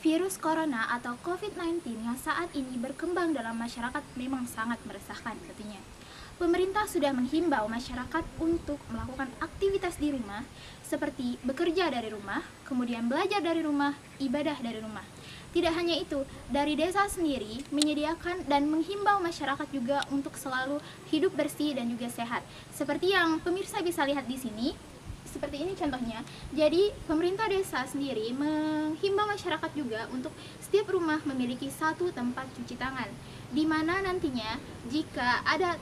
Virus corona atau COVID-19 yang saat ini berkembang dalam masyarakat memang sangat meresahkan tentunya. Pemerintah sudah menghimbau masyarakat untuk melakukan aktivitas di rumah seperti bekerja dari rumah, kemudian belajar dari rumah, ibadah dari rumah. Tidak hanya itu, dari desa sendiri menyediakan dan menghimbau masyarakat juga untuk selalu hidup bersih dan juga sehat. Seperti yang pemirsa bisa lihat di sini, seperti ini contohnya. Jadi pemerintah desa sendiri menghimbau masyarakat juga untuk setiap rumah memiliki satu tempat cuci tangan, di mana nantinya jika ada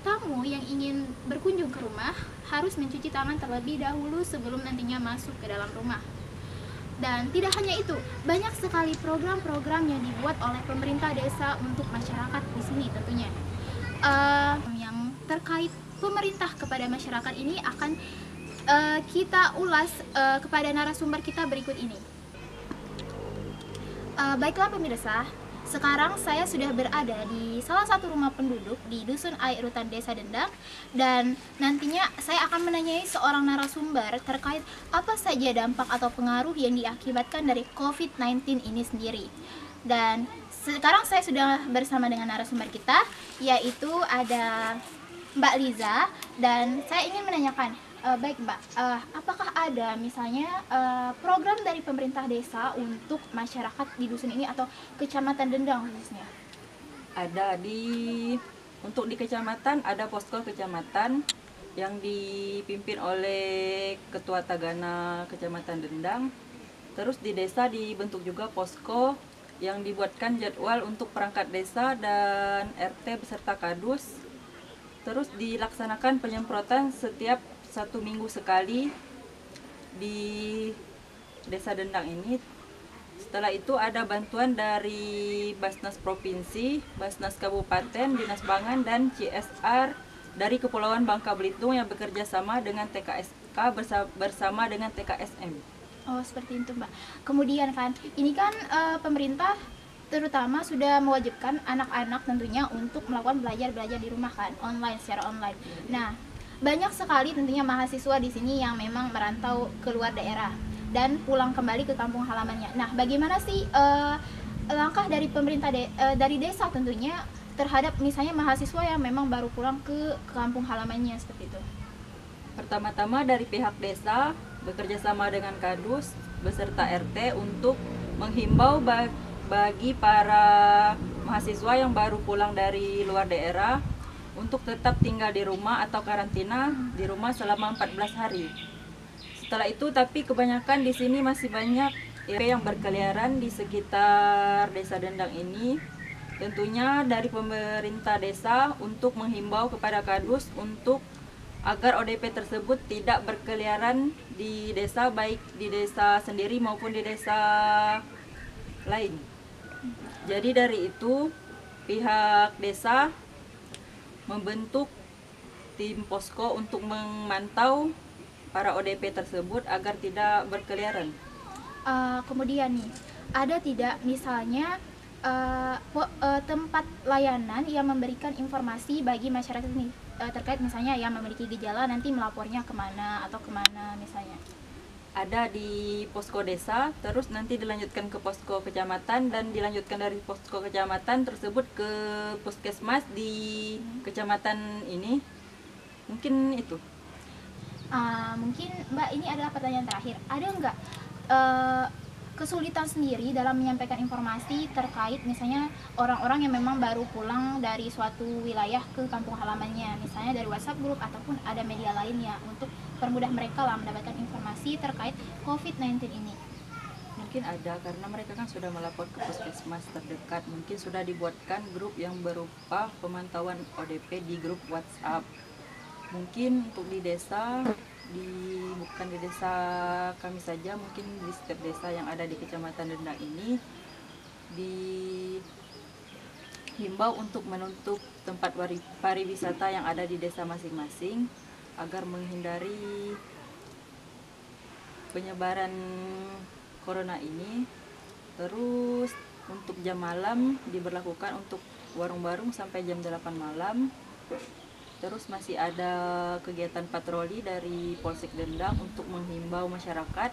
tamu yang ingin berkunjung ke rumah harus mencuci tangan terlebih dahulu sebelum nantinya masuk ke dalam rumah. Dan tidak hanya itu, banyak sekali program-program yang dibuat oleh pemerintah desa untuk masyarakat di sini tentunya. Yang terkait pemerintah kepada masyarakat ini akan kita ulas kepada narasumber kita berikut ini. Baiklah pemirsa, sekarang saya sudah berada di salah satu rumah penduduk di Dusun Air Rutan Desa Dendang, dan nantinya saya akan menanyai seorang narasumber terkait apa saja dampak atau pengaruh yang diakibatkan dari COVID-19 ini sendiri. Dan sekarang saya sudah bersama dengan narasumber kita, yaitu ada Mbak Liza, dan saya ingin menanyakan, baik Mbak, apakah ada misalnya program dari pemerintah desa untuk masyarakat di dusun ini atau kecamatan Dendang khususnya? Ada untuk di kecamatan ada posko kecamatan yang dipimpin oleh Ketua Tagana Kecamatan Dendang. Terus di desa dibentuk juga posko yang dibuatkan jadwal untuk perangkat desa dan RT beserta kadus. Terus dilaksanakan penyemprotan setiap 1 minggu sekali di Desa Dendang ini. Setelah itu ada bantuan dari Basnas Provinsi, Basnas Kabupaten, Dinas Pangan, dan CSR dari Kepulauan Bangka Belitung yang bekerja sama dengan TKSK bersama dengan TKSM. Oh, seperti itu Mbak. Kemudian kan, ini kan pemerintah terutama sudah mewajibkan anak-anak tentunya untuk melakukan belajar di rumah kan, secara online. Nah, banyak sekali tentunya mahasiswa di sini yang memang merantau keluar daerah dan pulang kembali ke kampung halamannya. Nah, bagaimana sih langkah dari pemerintah dari desa tentunya terhadap misalnya mahasiswa yang memang baru pulang ke kampung halamannya seperti itu? Pertama-tama dari pihak desa bekerja sama dengan kadus beserta RT untuk menghimbau bagi para mahasiswa yang baru pulang dari luar daerah untuk tetap tinggal di rumah atau karantina di rumah selama 14 hari. Setelah itu, tapi kebanyakan di sini masih banyak yang berkeliaran di sekitar Desa Dendang ini. Tentunya dari pemerintah desa untuk menghimbau kepada kadus untuk agar ODP tersebut tidak berkeliaran di desa, baik di desa sendiri maupun di desa lain. Jadi dari itu pihak desa membentuk tim posko untuk memantau para ODP tersebut agar tidak berkeliaran. Kemudian nih, ada tidak misalnya tempat layanan yang memberikan informasi bagi masyarakat ini terkait misalnya yang memiliki gejala nanti melapornya kemana atau kemana misalnya? Ada di posko desa, terus nanti dilanjutkan ke posko kecamatan, dan dilanjutkan dari posko kecamatan tersebut ke puskesmas di kecamatan ini. Mungkin itu. Mungkin Mbak, ini adalah pertanyaan terakhir. Ada nggak kesulitan sendiri dalam menyampaikan informasi terkait misalnya orang-orang yang memang baru pulang dari suatu wilayah ke kampung halamannya, misalnya dari WhatsApp group ataupun ada media lainnya, untuk permudah mereka lah mendapatkan informasi terkait COVID-19 ini? Mungkin ada, karena mereka kan sudah melapor ke puskesmas terdekat. Mungkin sudah dibuatkan grup yang berupa pemantauan ODP di grup WhatsApp. Mungkin untuk di desa, bukan di desa kami saja, mungkin di setiap desa yang ada di Kecamatan Dendang ini dihimbau untuk menutup tempat pariwisata yang ada di desa masing-masing agar menghindari penyebaran corona ini. Terus untuk jam malam diberlakukan untuk warung-warung sampai jam 8 malam. Terus masih ada kegiatan patroli dari Polsek Dendang untuk menghimbau masyarakat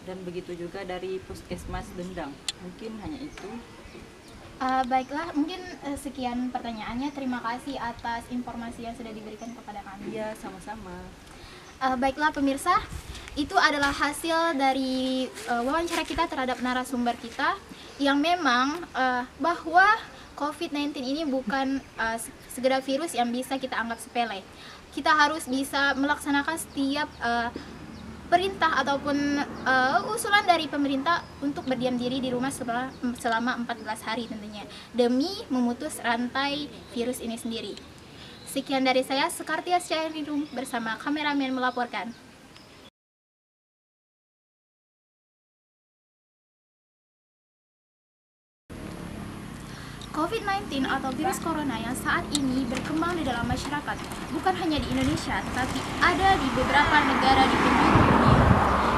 dan begitu juga dari Puskesmas Dendang. Mungkin hanya itu. Baiklah, mungkin sekian pertanyaannya. Terima kasih atas informasi yang sudah diberikan kepada kami. Iya, sama-sama. Baiklah pemirsa, itu adalah hasil dari wawancara kita terhadap narasumber kita yang memang bahwa COVID-19 ini bukan segala virus yang bisa kita anggap sepele. Kita harus bisa melaksanakan setiap perintah ataupun usulan dari pemerintah untuk berdiam diri di rumah selama 14 hari tentunya, demi memutus rantai virus ini sendiri. Sekian dari saya, Sekartia Syahrinung bersama kameramen melaporkan. COVID-19 atau virus corona yang saat ini berkembang di dalam masyarakat bukan hanya di Indonesia, tetapi ada di beberapa negara di penjuru dunia.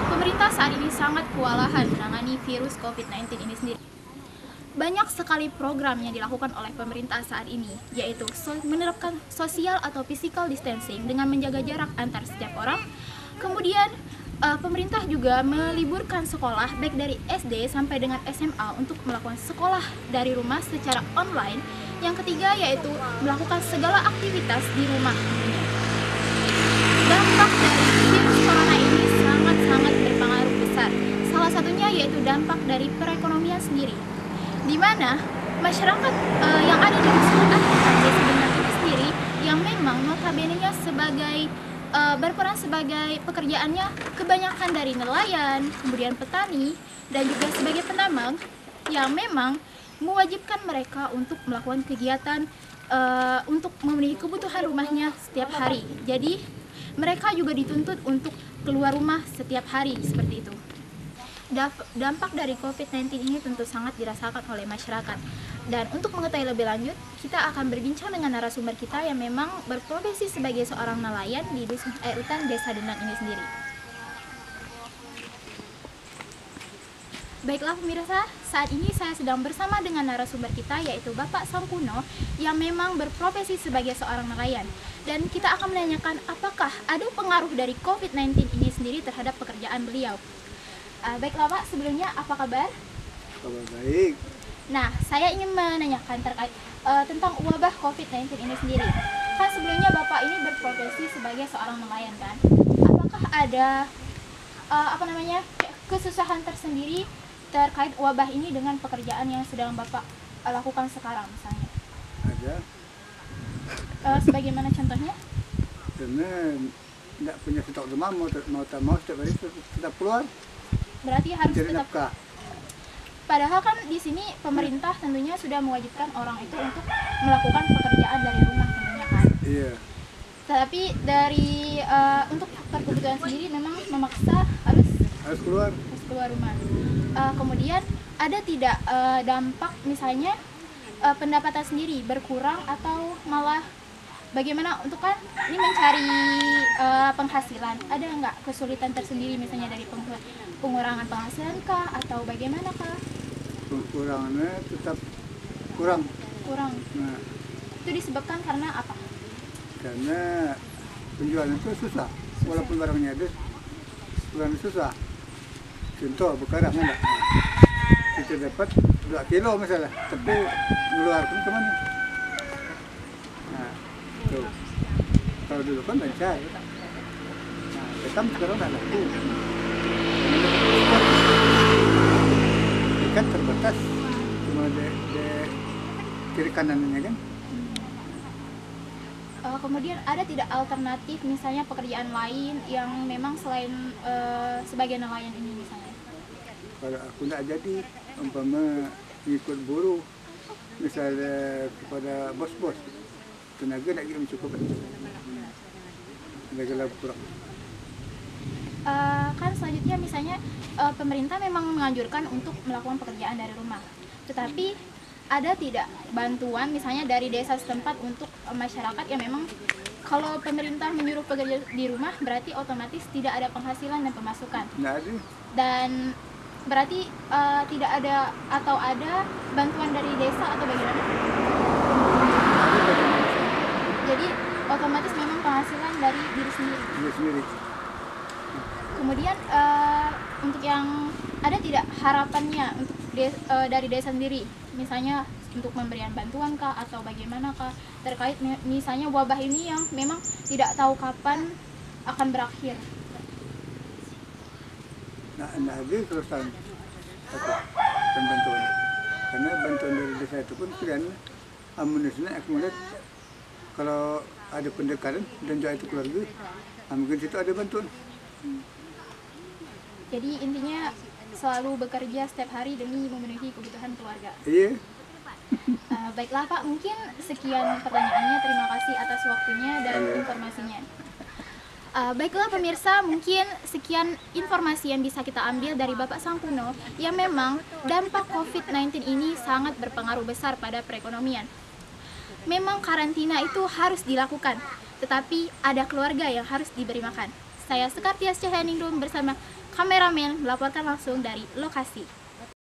Pemerintah saat ini sangat kewalahan menangani virus COVID-19 ini sendiri. Banyak sekali program yang dilakukan oleh pemerintah saat ini, yaitu menerapkan social atau physical distancing dengan menjaga jarak antar setiap orang. Kemudian pemerintah juga meliburkan sekolah baik dari SD sampai dengan SMA untuk melakukan sekolah dari rumah secara online. Yang ketiga yaitu melakukan segala aktivitas di rumah. Dampak dari virus corona ini sangat-sangat berpengaruh besar. Salah satunya yaitu dampak dari perekonomian sendiri, di mana masyarakat yang ada di masyarakat desa Dendang ini sendiri yang memang notabene-nya sebagai berperan sebagai pekerjaannya kebanyakan dari nelayan, kemudian petani, dan juga sebagai penambang yang memang mewajibkan mereka untuk melakukan kegiatan untuk memenuhi kebutuhan rumahnya setiap hari. Jadi mereka juga dituntut untuk keluar rumah setiap hari seperti itu. Dampak dari COVID-19 ini tentu sangat dirasakan oleh masyarakat. Dan untuk mengetahui lebih lanjut, kita akan berbincang dengan narasumber kita yang memang berprofesi sebagai seorang nelayan di Dusun Air Hutan Desa Dendang ini sendiri. Baiklah pemirsa, saat ini saya sedang bersama dengan narasumber kita yaitu Bapak Sangkuno yang memang berprofesi sebagai seorang nelayan. Dan kita akan menanyakan apakah ada pengaruh dari COVID-19 ini sendiri terhadap pekerjaan beliau. Baiklah Pak, sebelumnya apa kabar? Kabar baik. Nah, saya ingin menanyakan terkait tentang wabah COVID-19 ini sendiri. Kan sebelumnya Bapak ini berprofesi sebagai seorang nelayan kan? Apakah ada kesusahan tersendiri terkait wabah ini dengan pekerjaan yang sedang Bapak lakukan sekarang misalnya? Ada. Sebagaimana contohnya? Karena tidak punya stok rumah, mau tak mau setiap hari tetap keluar Berarti harus cari tetap. nafkah. Padahal kan di sini pemerintah tentunya sudah mewajibkan orang itu untuk melakukan pekerjaan dari rumah tentunya kan. Iya. Tapi dari untuk faktor kebutuhan sendiri memang memaksa harus keluar rumah. Kemudian ada tidak dampak misalnya pendapatan sendiri berkurang atau malah bagaimana untuk kan ini mencari penghasilan? Ada nggak kesulitan tersendiri misalnya dari pengurangan penghasilan kah atau bagaimana kah? Pengurangannya tetap kurang. Nah, Itu disebabkan karena apa? karena penjualan itu susah. Walaupun barangnya ada, penjualan susah. Contoh bekarang ada. Kita dapat 2 kilo misalnya, tapi mengeluarkan kemana? Nah, tuh. Kalau dulu kan lancar. Nah, ketam sekarang tak laku. Ikan terbatas, cuma di kiri kanannya kan. Kemudian ada tidak alternatif misalnya pekerjaan lain yang memang selain sebagai nelayan ini misalnya? Kalau aku nak jadi umpama ikut buruh misalnya kepada bos-bos, tenaga nak kira cukup tenaga lah kurang. Kan selanjutnya misalnya pemerintah memang menganjurkan untuk melakukan pekerjaan dari rumah, tetapi ada tidak bantuan misalnya dari desa setempat untuk masyarakat yang memang kalau pemerintah menyuruh pekerja di rumah berarti otomatis tidak ada penghasilan dan pemasukan. Nggak ada. Dan berarti tidak ada atau ada bantuan dari desa atau bagaimana? Jadi otomatis memang penghasilan dari diri sendiri. Diri sendiri. Kemudian untuk yang ada tidak harapannya untuk dari desa sendiri, misalnya untuk pemberian bantuan kah atau bagaimana kah terkait misalnya wabah ini yang memang tidak tahu kapan akan berakhir. Nah ada terusan dan bantuan, karena bantuan dari desa itu pun sekian amunisinya aku melihat kalau ada pendekatan dan juga itu keluarga, mungkin situ ada bantuan. Jadi intinya selalu bekerja setiap hari demi memenuhi kebutuhan keluarga. Iya. Baiklah Pak, mungkin sekian pertanyaannya. Terima kasih atas waktunya dan informasinya. Baiklah pemirsa, mungkin sekian informasi yang bisa kita ambil dari Bapak Sangkuno, yang memang dampak COVID-19 ini sangat berpengaruh besar pada perekonomian. Memang karantina itu harus dilakukan, tetapi ada keluarga yang harus diberi makan. Saya Sekar Tias Cahyaningrum bersama kameramen melaporkan langsung dari lokasi.